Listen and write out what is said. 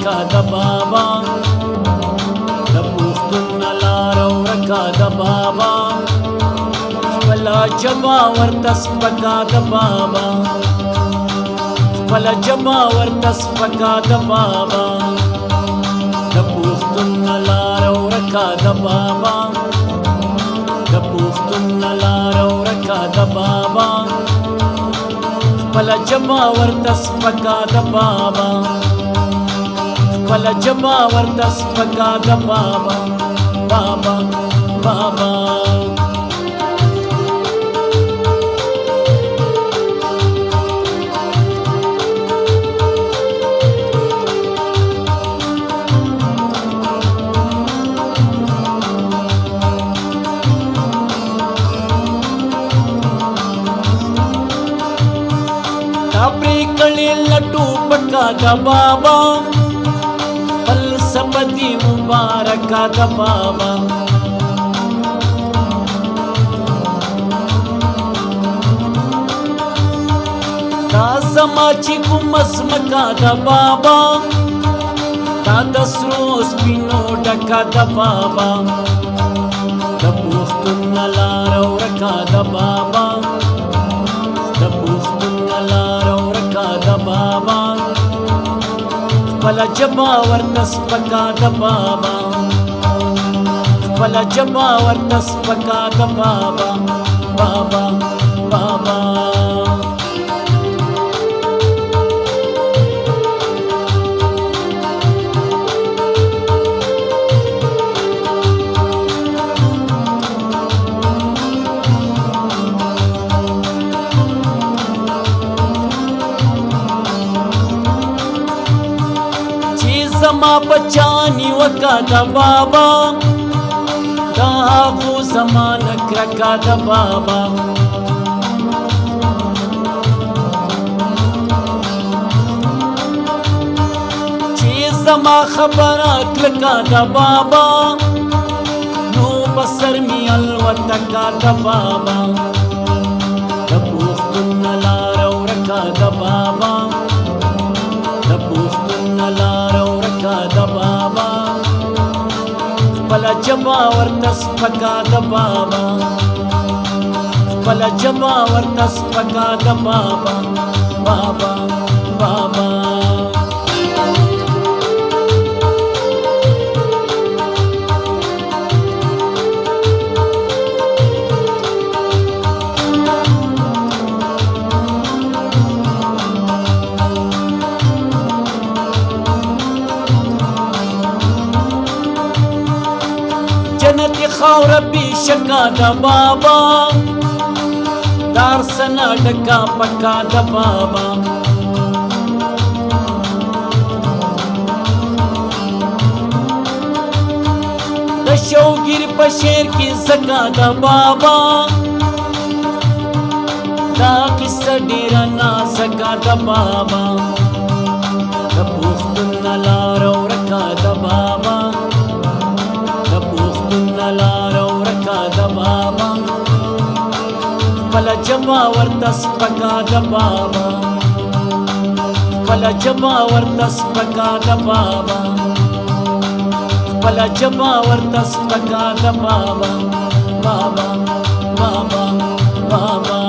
ورکا د بابا د پښتون لار ورکا د بابا خپل جبا ورته سپکا د بابا خپل جبا ورته سپکا د بابا د پښتون لار ورکا د بابا د پښتون لار ورکا د بابا خپل جبا ورته سپکا د بابا خپل جبا ورته سپکا د بابا بابا بابا کړي لټو پټکا د بابا پل سبدي مبارکا د بابا دا زما چې کوم اسمکا د بابا دا د سرو سپینو ډکا د بابا د پښتون لار ورکا د بابا د پښتون لار ورکا د بابا خپل جبا ورته سپکا د بابا خپل جبا ورته سپکا د بابا بابا بابا زما بچانی وکا د بابا دا هغو زمان کرکا د بابا چې زما خبره کلکا د بابا نو بسر می الوتکا د بابا د پښتون لار ورکا د بابا د پښتون لار ورکا د بابا خپل جبا ورته سپکا د بابا خپل جبا ورته سپکا د بابا بابا بابا جنتی خاور بی شکا د بابا دار سنا ډکا پکا د بابا د شوګیر په شعر کې زکا د بابا دا قصه ډیر نازکا د بابا د پښتون لار ورکا د بابا لار ورکا د بابا خپل جبا ورته سپکا د بابا خپل جبا ورته سپکا د بابا خپل جبا ورته سپکا د بابا بابا بابا بابا